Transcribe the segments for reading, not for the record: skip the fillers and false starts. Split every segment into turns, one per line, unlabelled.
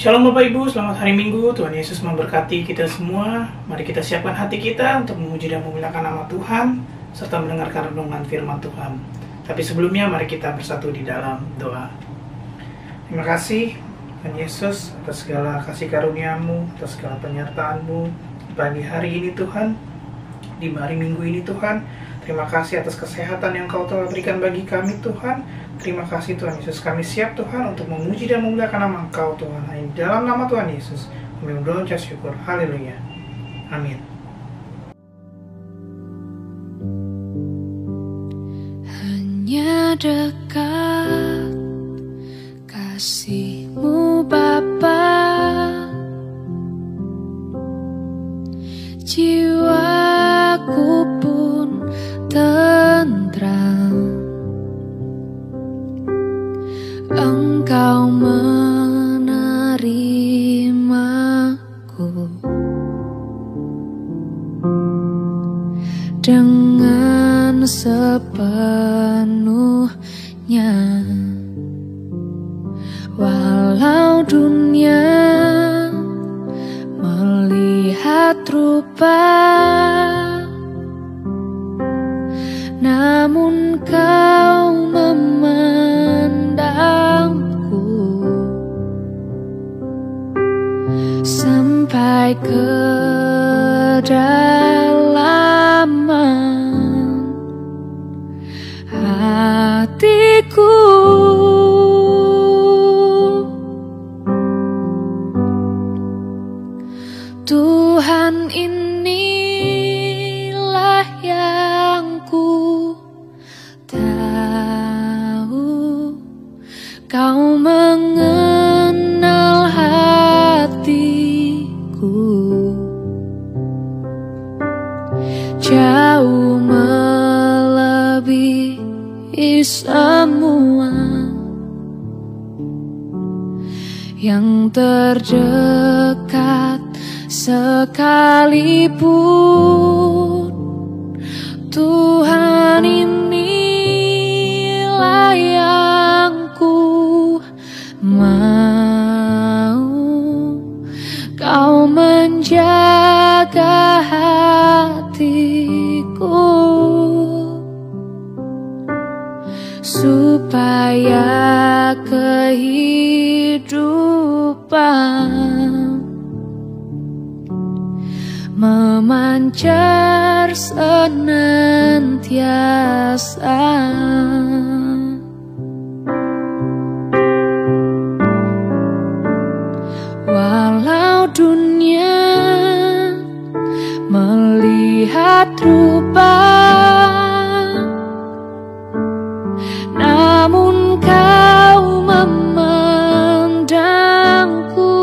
Shalom Bapak Ibu, selamat hari Minggu. Tuhan Yesus memberkati kita semua. Mari kita siapkan hati kita untuk memuji dan memuliakan nama Tuhan, serta mendengarkan renungan firman Tuhan. Tapi sebelumnya mari kita bersatu di dalam doa. Terima kasih Tuhan Yesus atas segala kasih karunia-Mu, atas segala penyertaan-Mu di pagi hari ini Tuhan, di hari Minggu ini Tuhan. Terima kasih atas kesehatan yang Kau telah berikan bagi kami Tuhan. Terima kasih Tuhan Yesus, kami siap Tuhan untuk memuji dan memuliakan nama Engkau Tuhan. Dalam nama Tuhan Yesus kami berdoa dan syukur. Haleluya. Amin.
Hanya dekat kasih-Mu Bapa, jiwaku pun tentram. Engkau menerimaku dengan sepenuhnya, walau dunia melihat rupa, namun Kau memandangku sampai kedalaman hatiku. Tuhan, inilah yang ku tahu, Kau mengenal hatiku jauh melebihi semua yang terdekat sekalipun. Tuhan, inilah yang ku mau, Kau menjaga hatiku supaya kehidupan memancar senantiasa. Walau dunia melihat rupa, namun Kau memandangku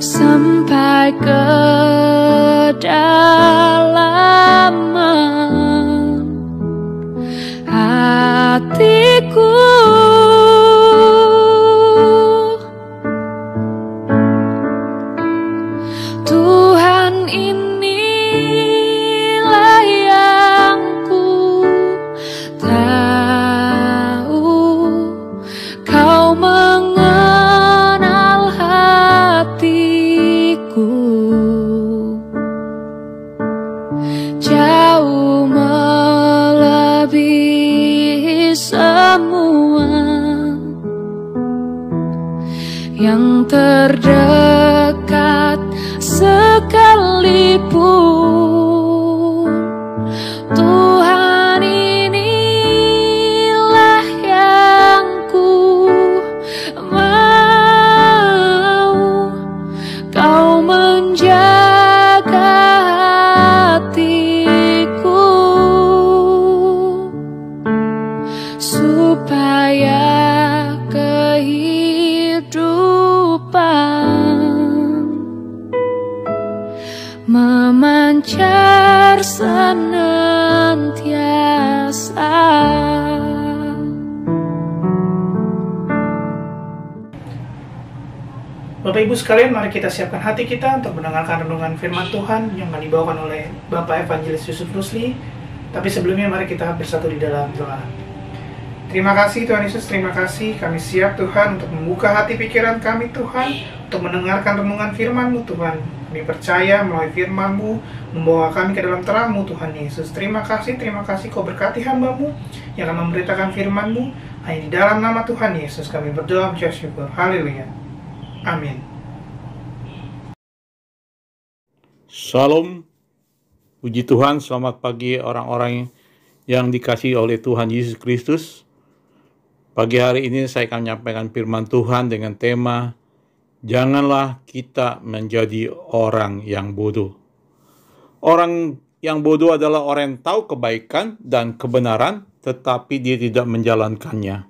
sampai kedalaman hatiku. Tuhan, inilah yang ku tahu, Kau mengenal hatiku jauh melebihi semua yang terdekat sekalipun. Tuhan, inilah yang ku mau, Kau menjaga hatiku supaya kehidupan memancar senantiasa.
Bapak Ibu sekalian, mari kita siapkan hati kita untuk mendengarkan renungan firman Tuhan yang akan dibawakan oleh Bapak Evangelis Yusuf Rusli. Tapi sebelumnya mari kita bersatu di dalam doa. Terima kasih Tuhan Yesus, terima kasih. Kami siap Tuhan untuk membuka hati pikiran kami Tuhan, untuk mendengarkan renungan firman-Mu Tuhan. Kami percaya melalui firman-Mu membawa kami ke dalam terang-Mu Tuhan Yesus. Terima kasih Kau berkati hamba-Mu yang akan memberitakan firman-Mu. Hanya di dalam nama Tuhan Yesus kami berdoa mengucap syukur. Haleluya. Amin.
Salam, puji Tuhan, selamat pagi orang-orang yang dikasihi oleh Tuhan Yesus Kristus. Pagi hari ini saya akan menyampaikan firman Tuhan dengan tema, janganlah kita menjadi orang yang bodoh. Orang yang bodoh adalah orang yang tahu kebaikan dan kebenaran, tetapi dia tidak menjalankannya.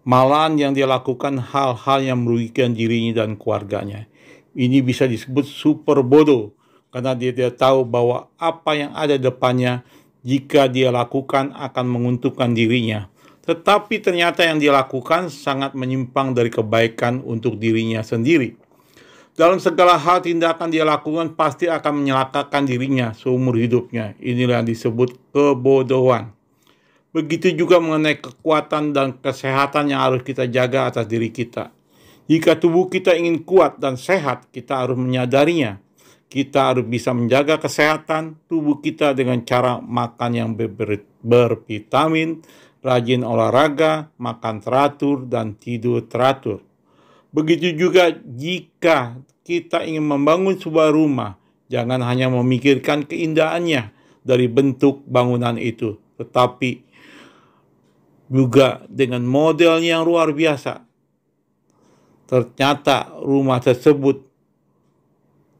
Malahan yang dia lakukan hal-hal yang merugikan dirinya dan keluarganya. Ini bisa disebut super bodoh, karena dia tidak tahu bahwa apa yang ada depannya jika dia lakukan akan menguntungkan dirinya. Tetapi ternyata yang dia lakukan sangat menyimpang dari kebaikan untuk dirinya sendiri. Dalam segala hal tindakan dia lakukan pasti akan menyelakakan dirinya seumur hidupnya. Inilah yang disebut kebodohan. Begitu juga mengenai kekuatan dan kesehatan yang harus kita jaga atas diri kita. Jika tubuh kita ingin kuat dan sehat, kita harus menyadarinya. Kita harus bisa menjaga kesehatan tubuh kita dengan cara makan yang bervitamin, rajin olahraga, makan teratur, dan tidur teratur. Begitu juga jika kita ingin membangun sebuah rumah, jangan hanya memikirkan keindahannya dari bentuk bangunan itu, tetapi juga dengan model yang luar biasa. Ternyata rumah tersebut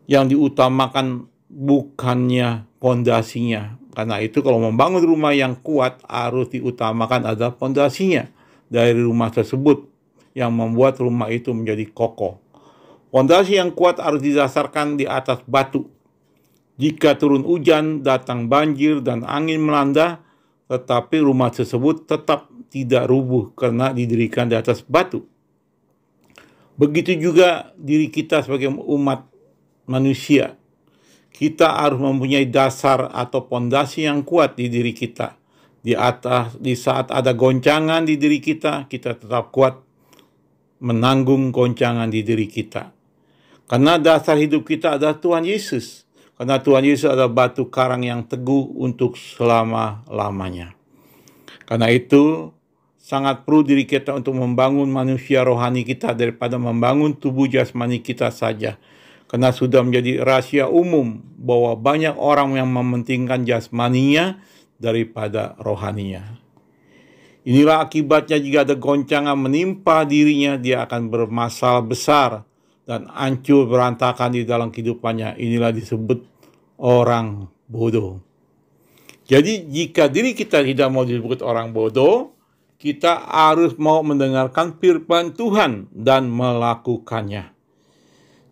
yang diutamakan bukannya fondasinya. Karena itu kalau membangun rumah yang kuat harus diutamakan ada fondasinya dari rumah tersebut yang membuat rumah itu menjadi kokoh. Fondasi yang kuat harus didasarkan di atas batu. Jika turun hujan, datang banjir dan angin melanda, tetapi rumah tersebut tetap tidak rubuh karena didirikan di atas batu. Begitu juga diri kita sebagai umat manusia. Kita harus mempunyai dasar atau fondasi yang kuat di diri kita. Di saat ada goncangan di diri kita, kita tetap kuat menanggung goncangan di diri kita. Karena dasar hidup kita adalah Tuhan Yesus. Karena Tuhan Yesus adalah batu karang yang teguh untuk selama-lamanya. Karena itu, sangat perlu diri kita untuk membangun manusia rohani kita daripada membangun tubuh jasmani kita saja. Karena sudah menjadi rahasia umum bahwa banyak orang yang mementingkan jasmaninya daripada rohaninya. Inilah akibatnya jika ada goncangan menimpa dirinya, dia akan bermasalah besar dan hancur berantakan di dalam kehidupannya. Inilah disebut orang bodoh. Jadi jika diri kita tidak mau disebut orang bodoh, kita harus mau mendengarkan firman Tuhan dan melakukannya.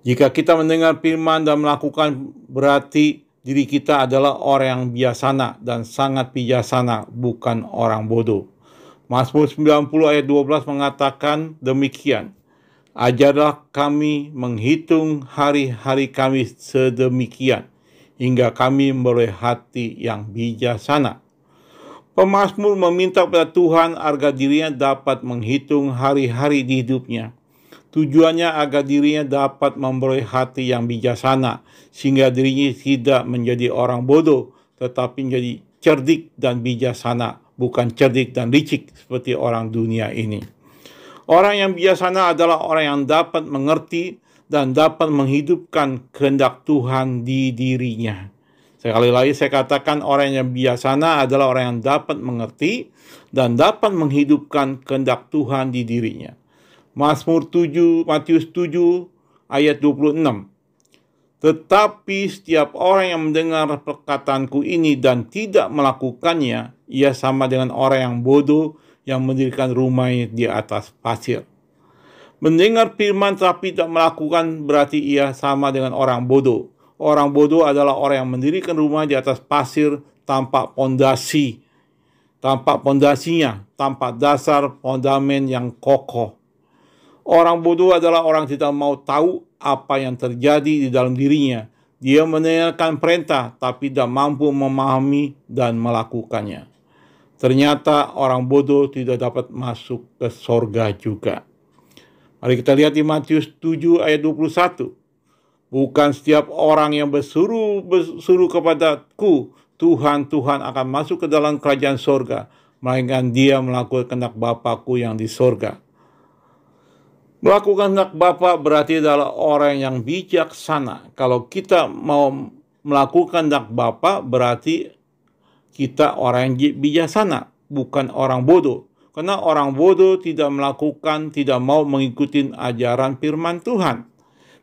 Jika kita mendengar firman dan melakukan, berarti diri kita adalah orang yang bijaksana dan sangat bijaksana, bukan orang bodoh. Mazmur 90 ayat 12 mengatakan demikian. Ajarlah kami menghitung hari-hari kami sedemikian, hingga kami memperoleh hati yang bijaksana. Pemazmur meminta kepada Tuhan agar dirinya dapat menghitung hari-hari di hidupnya. Tujuannya agar dirinya dapat memperoleh hati yang bijaksana, sehingga dirinya tidak menjadi orang bodoh, tetapi menjadi cerdik dan bijaksana, bukan cerdik dan licik seperti orang dunia ini. Orang yang bijaksana adalah orang yang dapat mengerti dan dapat menghidupkan kehendak Tuhan di dirinya. Sekali lagi saya katakan, orang yang bijaksana adalah orang yang dapat mengerti dan dapat menghidupkan kehendak Tuhan di dirinya. Mazmur 7, Matius 7 ayat 26. Tetapi setiap orang yang mendengar perkataanku ini dan tidak melakukannya, ia sama dengan orang yang bodoh yang mendirikan rumahnya di atas pasir. Mendengar firman tapi tidak melakukan berarti ia sama dengan orang bodoh. Orang bodoh adalah orang yang mendirikan rumah di atas pasir tanpa fondasi, tanpa fondasinya, tanpa dasar fondamen yang kokoh. Orang bodoh adalah orang yang tidak mau tahu apa yang terjadi di dalam dirinya. Dia mendengarkan perintah tapi tidak mampu memahami dan melakukannya. Ternyata orang bodoh tidak dapat masuk ke sorga juga. Mari kita lihat di Matius 7 ayat 21. Bukan setiap orang yang berseru kepadaku, Tuhan, Tuhan akan masuk ke dalam kerajaan sorga, melainkan dia melakukan kehendak Bapa-Ku yang di sorga. Melakukan kehendak Bapa berarti adalah orang yang bijaksana. Kalau kita mau melakukan kehendak Bapa berarti kita orang yang bijaksana, bukan orang bodoh. Karena orang bodoh tidak mau mengikuti ajaran firman Tuhan.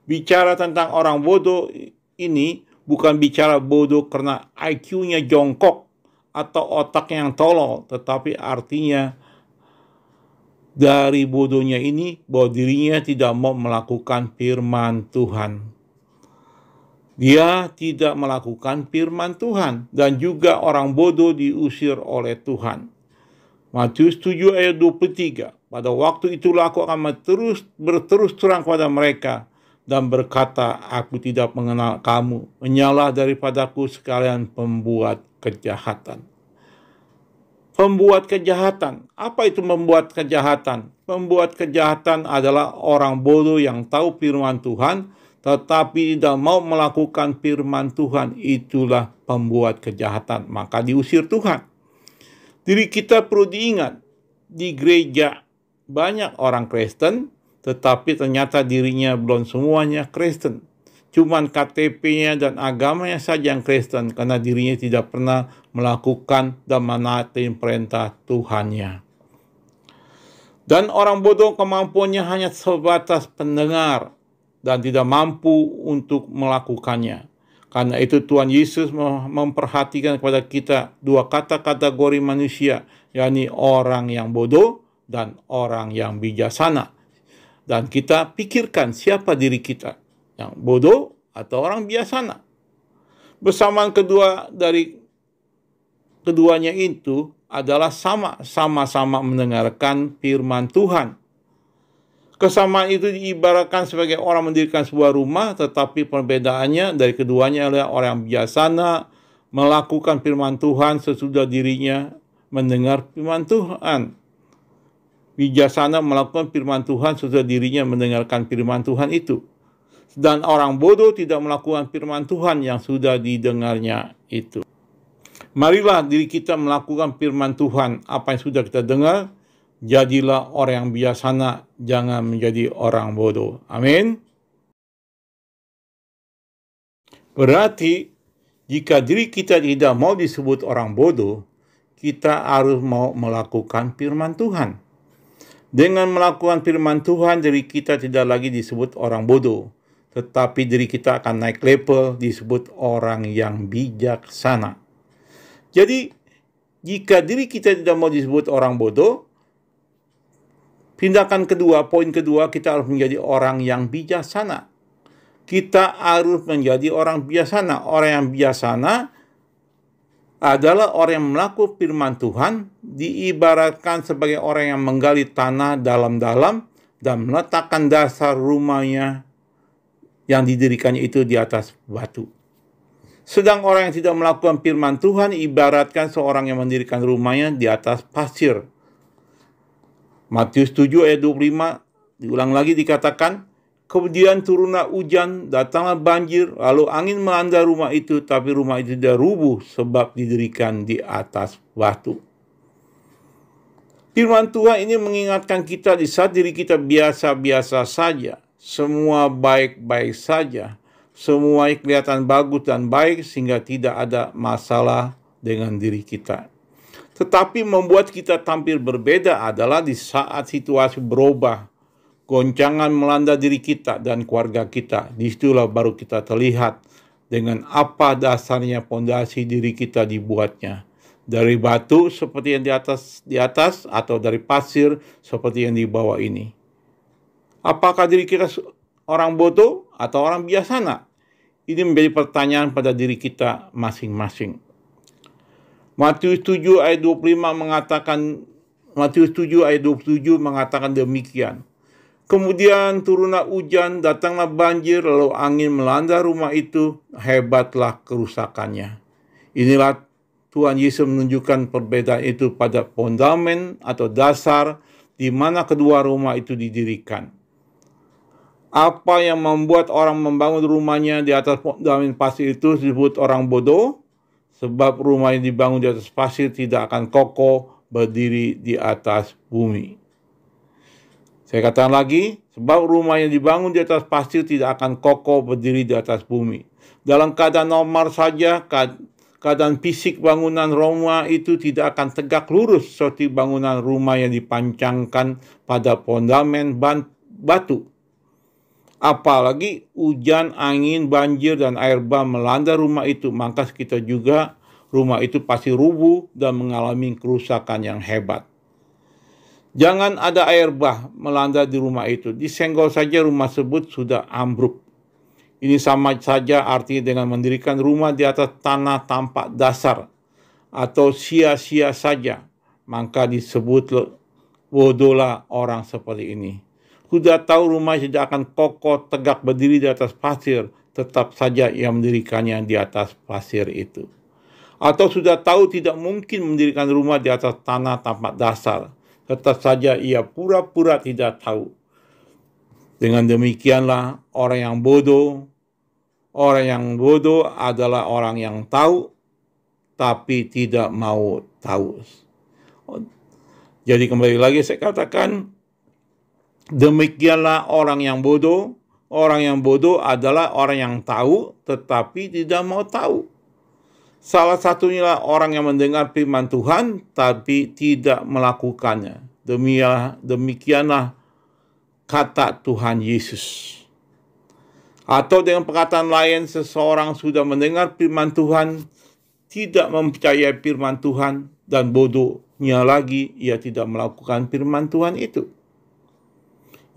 Bicara tentang orang bodoh ini bukan bicara bodoh karena IQ-nya jongkok atau otaknya yang tolol, tetapi artinya dari bodohnya ini bahwa dirinya tidak mau melakukan firman Tuhan. Dia tidak melakukan firman Tuhan, dan juga orang bodoh diusir oleh Tuhan. Matius 7 ayat 23. Pada waktu itulah aku akan berterus terang kepada mereka dan berkata, aku tidak mengenal kamu. Menyalah daripadaku sekalian pembuat kejahatan. Pembuat kejahatan. Apa itu membuat kejahatan? Pembuat kejahatan adalah orang bodoh yang tahu firman Tuhan, tetapi tidak mau melakukan firman Tuhan. Itulah pembuat kejahatan. Maka diusir Tuhan. Diri kita perlu diingat, di gereja banyak orang Kristen, tetapi ternyata dirinya belum semuanya Kristen. Cuman KTP-nya dan agamanya saja yang Kristen, karena dirinya tidak pernah melakukan dan menaati perintah Tuhannya. Dan orang bodoh kemampuannya hanya sebatas pendengar dan tidak mampu untuk melakukannya. Karena itu Tuhan Yesus memperhatikan kepada kita dua kategori manusia, yakni orang yang bodoh dan orang yang bijaksana. Dan kita pikirkan siapa diri kita, yang bodoh atau orang bijaksana. Bersamaan keduanya itu adalah sama-sama mendengarkan firman Tuhan. Kesamaan itu diibaratkan sebagai orang mendirikan sebuah rumah, tetapi perbedaannya dari keduanya adalah orang yang bijaksana melakukan firman Tuhan sesudah dirinya mendengar firman Tuhan. Bijaksana melakukan firman Tuhan sesudah dirinya mendengarkan firman Tuhan itu. Dan orang bodoh tidak melakukan firman Tuhan yang sudah didengarnya itu. Marilah diri kita melakukan firman Tuhan, apa yang sudah kita dengar. Jadilah orang yang bijaksana, jangan menjadi orang bodoh. Amin. Berarti, jika diri kita tidak mau disebut orang bodoh, kita harus mau melakukan firman Tuhan. Dengan melakukan firman Tuhan, diri kita tidak lagi disebut orang bodoh, tetapi diri kita akan naik level disebut orang yang bijaksana. Jadi, jika diri kita tidak mau disebut orang bodoh, poin kedua, kita harus menjadi orang yang bijaksana. Kita harus menjadi orang bijaksana. Orang yang bijaksana adalah orang yang melakukan firman Tuhan, diibaratkan sebagai orang yang menggali tanah dalam-dalam dan meletakkan dasar rumahnya yang didirikannya itu di atas batu. Sedang orang yang tidak melakukan firman Tuhan ibaratkan seorang yang mendirikan rumahnya di atas pasir. Matius 7 ayat 25 diulang lagi dikatakan, kemudian turunlah hujan, datanglah banjir, lalu angin melanda rumah itu, tapi rumah itu tidak rubuh sebab didirikan di atas batu. Firman Tuhan ini mengingatkan kita di saat diri kita biasa-biasa saja, semua baik-baik saja, semua kelihatan bagus dan baik sehingga tidak ada masalah dengan diri kita. Tetapi membuat kita tampil berbeda adalah di saat situasi berubah, goncangan melanda diri kita dan keluarga kita. Disitulah baru kita terlihat dengan apa dasarnya pondasi diri kita dibuatnya. Dari batu seperti yang di atas atau dari pasir seperti yang di bawah ini. Apakah diri kita orang bodoh atau orang bijaksana? Ini menjadi pertanyaan pada diri kita masing-masing. Matius 7 ayat 27 mengatakan demikian. Kemudian turunlah hujan, datanglah banjir, lalu angin melanda rumah itu, hebatlah kerusakannya. Inilah Tuhan Yesus menunjukkan perbedaan itu pada fondamen atau dasar di mana kedua rumah itu didirikan. Apa yang membuat orang membangun rumahnya di atas fondamen pasir itu disebut orang bodoh, sebab rumah yang dibangun di atas pasir tidak akan kokoh berdiri di atas bumi. Saya katakan lagi, sebab rumah yang dibangun di atas pasir tidak akan kokoh berdiri di atas bumi. Dalam keadaan normal saja, keadaan fisik bangunan rumah itu tidak akan tegak lurus seperti bangunan rumah yang dipancangkan pada fondamen batu. Apalagi hujan, angin, banjir, dan air bah melanda rumah itu, maka sekitar juga rumah itu pasti rubuh dan mengalami kerusakan yang hebat. Jangan ada air bah melanda di rumah itu, disenggol saja rumah tersebut sudah ambruk. Ini sama saja artinya dengan mendirikan rumah di atas tanah tanpa dasar atau sia-sia saja, maka disebut bodohlah orang seperti ini. Sudah tahu rumah tidak akan kokoh tegak berdiri di atas pasir, tetap saja ia mendirikannya di atas pasir itu. Atau sudah tahu tidak mungkin mendirikan rumah di atas tanah tanpa dasar, tetap saja ia pura-pura tidak tahu. Dengan demikianlah orang yang bodoh. Orang yang bodoh adalah orang yang tahu, tapi tidak mau tahu. Jadi kembali lagi saya katakan, demikianlah orang yang bodoh. Orang yang bodoh adalah orang yang tahu, tetapi tidak mau tahu. Salah satunya lah orang yang mendengar firman Tuhan, tapi tidak melakukannya. Demikianlah kata Tuhan Yesus. Atau dengan perkataan lain, seseorang sudah mendengar firman Tuhan, tidak mempercayai firman Tuhan, dan bodohnya lagi, ia tidak melakukan firman Tuhan itu.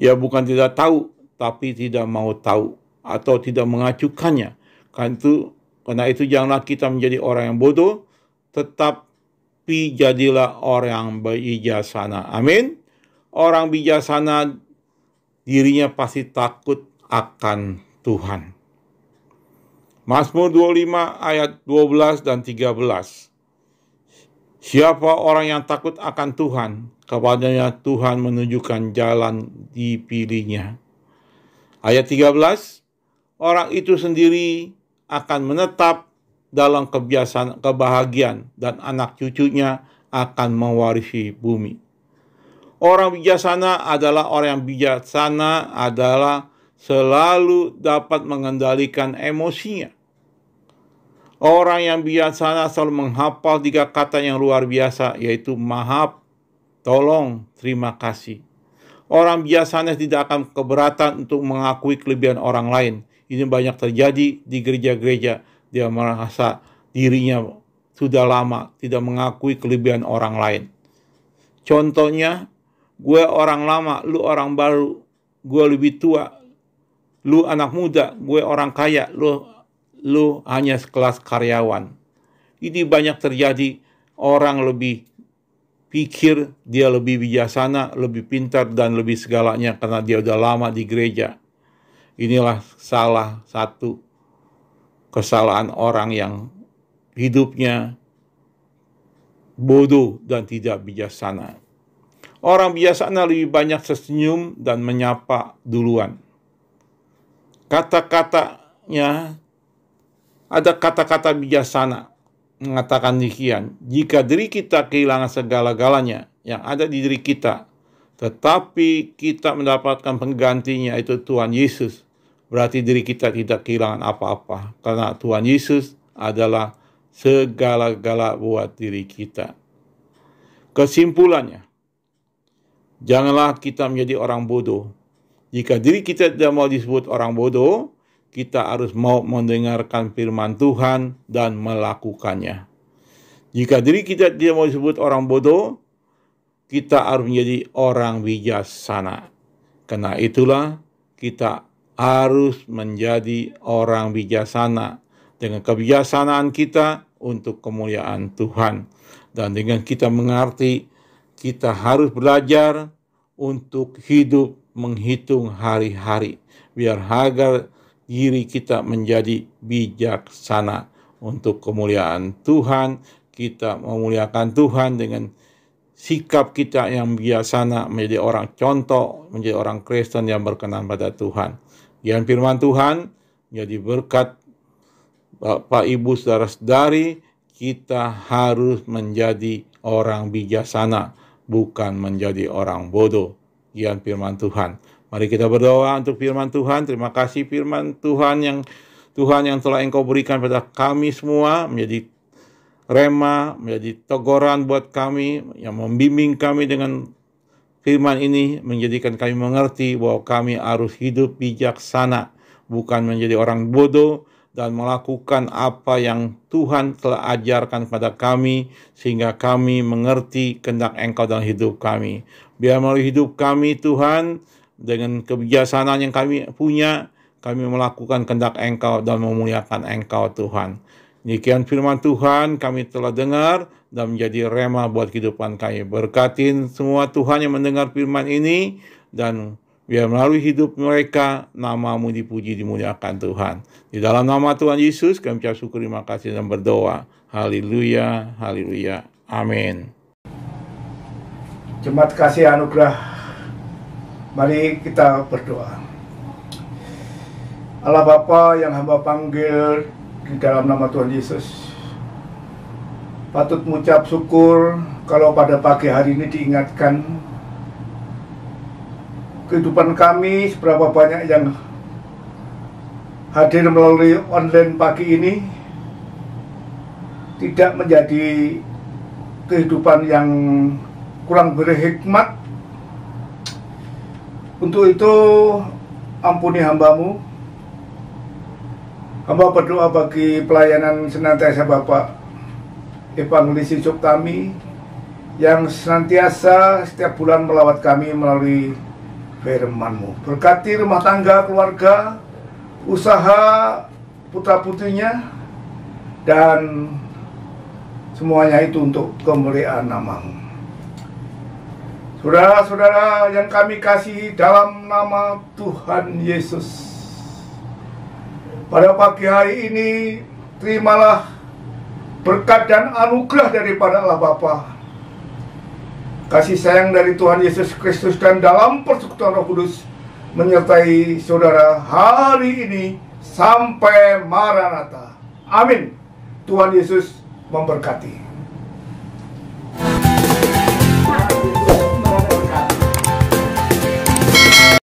Ia bukan tidak tahu, tapi tidak mau tahu, atau tidak mengacukannya. Karena itu janganlah kita menjadi orang yang bodoh, tetapi jadilah orang yang bijaksana. Amin. Orang bijaksana dirinya pasti takut akan Tuhan. Mazmur 25 ayat 12 dan 13. Siapa orang yang takut akan Tuhan, kepadanya Tuhan menunjukkan jalan dipilihnya. Ayat 13, orang itu sendiri akan menetap dalam kebahagiaan dan anak cucunya akan mewarisi bumi. Orang bijaksana adalah orang yang bijaksana adalah selalu dapat mengendalikan emosinya. Orang yang bijaksana selalu menghafal 3 kata yang luar biasa, yaitu maaf, tolong, terima kasih. Orang bijaksana tidak akan keberatan untuk mengakui kelebihan orang lain. Ini banyak terjadi di gereja-gereja. Dia merasa dirinya sudah lama tidak mengakui kelebihan orang lain. Contohnya, gue orang lama, lu orang baru, gue lebih tua, lu anak muda, gue orang kaya, lu hanya sekelas karyawan. Ini banyak terjadi, orang lebih pikir dia lebih bijaksana, lebih pintar, dan lebih segalanya karena dia udah lama di gereja. Inilah salah satu kesalahan orang yang hidupnya bodoh dan tidak bijaksana. Orang bijaksana lebih banyak tersenyum dan menyapa duluan. Kata-katanya, ada kata-kata bijaksana mengatakan demikian, jika diri kita kehilangan segala-galanya yang ada di diri kita, tetapi kita mendapatkan penggantinya, yaitu Tuhan Yesus, berarti diri kita tidak kehilangan apa-apa, karena Tuhan Yesus adalah segala-gala buat diri kita. Kesimpulannya, janganlah kita menjadi orang bodoh. Jika diri kita tidak mau disebut orang bodoh, kita harus mau mendengarkan firman Tuhan dan melakukannya. Jika diri kita tidak mau disebut orang bodoh, kita harus menjadi orang bijaksana. Karena itulah kita harus menjadi orang bijaksana dengan kebijaksanaan kita untuk kemuliaan Tuhan. Dan dengan kita mengerti, kita harus belajar untuk hidup menghitung hari-hari, biar harga diri kita menjadi bijaksana untuk kemuliaan Tuhan. kita memuliakan Tuhan dengan sikap kita yang bijaksana, menjadi orang contoh, menjadi orang Kristen yang berkenan pada Tuhan. Yang firman Tuhan jadi berkat Bapak, Ibu, saudara-saudari, kita harus menjadi orang bijaksana, bukan menjadi orang bodoh. Yang firman Tuhan. Mari kita berdoa untuk firman Tuhan. Terima kasih firman Tuhan yang telah Engkau berikan pada kami semua, menjadi rema, menjadi teguran buat kami, yang membimbing kami dengan firman ini, menjadikan kami mengerti bahwa kami harus hidup bijaksana, bukan menjadi orang bodoh, dan melakukan apa yang Tuhan telah ajarkan pada kami, sehingga kami mengerti kehendak Engkau dalam hidup kami. Biar melalui hidup kami, Tuhan, dengan kebijaksanaan yang kami punya, kami melakukan kehendak Engkau dan memuliakan Engkau, Tuhan. Demikian firman Tuhan kami telah dengar dan menjadi rema buat kehidupan kami. Berkatin semua Tuhan yang mendengar firman ini, dan biar melalui hidup mereka, nama-Mu dipuji, dimuliakan Tuhan. Di dalam nama Tuhan Yesus, kami ucap syukur, terima kasih, dan berdoa. Haleluya, haleluya, amin.
Jemaat kasih anugerah, mari kita berdoa. Allah Bapa yang hamba panggil di dalam nama Tuhan Yesus, patut mengucap syukur kalau pada pagi hari ini diingatkan kehidupan kami, seberapa banyak yang hadir melalui online pagi ini tidak menjadi kehidupan yang kurang berhikmat. Untuk itu ampuni hamba-Mu. Hamba berdoa bagi pelayanan senantiasa Bapak Evangelis Yusuf kami, yang senantiasa setiap bulan melawat kami melalui firman-Mu. Berkati rumah tangga, keluarga, usaha putra-putrinya, dan semuanya itu untuk kemuliaan nama-Mu. Saudara-saudara yang kami kasihi dalam nama Tuhan Yesus, pada pagi hari ini terimalah berkat dan anugerah daripada Allah Bapa, kasih sayang dari Tuhan Yesus Kristus, dan dalam persekutuan Roh Kudus menyertai saudara hari ini sampai Maranatha. Amin. Tuhan Yesus memberkati.